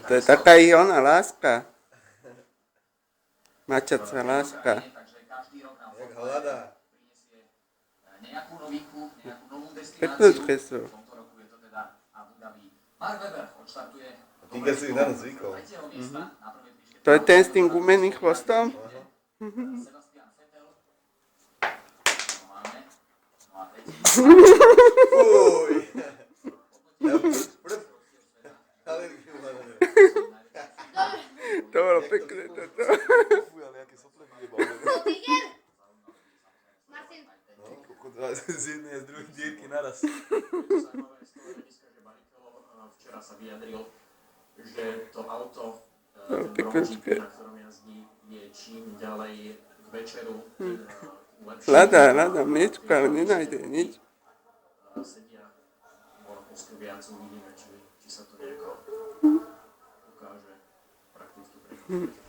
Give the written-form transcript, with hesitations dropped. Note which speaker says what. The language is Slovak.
Speaker 1: To je taká i ona láska. Mačacia láska.
Speaker 2: Jak hľadá.
Speaker 1: Peknúčke sú.
Speaker 2: Ty keď si ich na nás zvykol.
Speaker 1: To je ten s tým gumeným chvostom?
Speaker 2: Fuj.
Speaker 1: To bolo pekné toto.
Speaker 2: Fuj, ale aké sople vyjebal.
Speaker 3: Tiger? Martin.
Speaker 2: Z jednej a z druhej dierky naraz.
Speaker 4: Včera sa vyjadril, že to auto,
Speaker 1: No,
Speaker 4: ten
Speaker 1: peknúčke.
Speaker 4: na ktorom jazdí, je čím ďalej k večeru lepšie.
Speaker 1: Hľadá mliečko, ale nenájde nič.
Speaker 4: Sedia možno viac, uvidíme, či sa to nejako ukáže prakticky.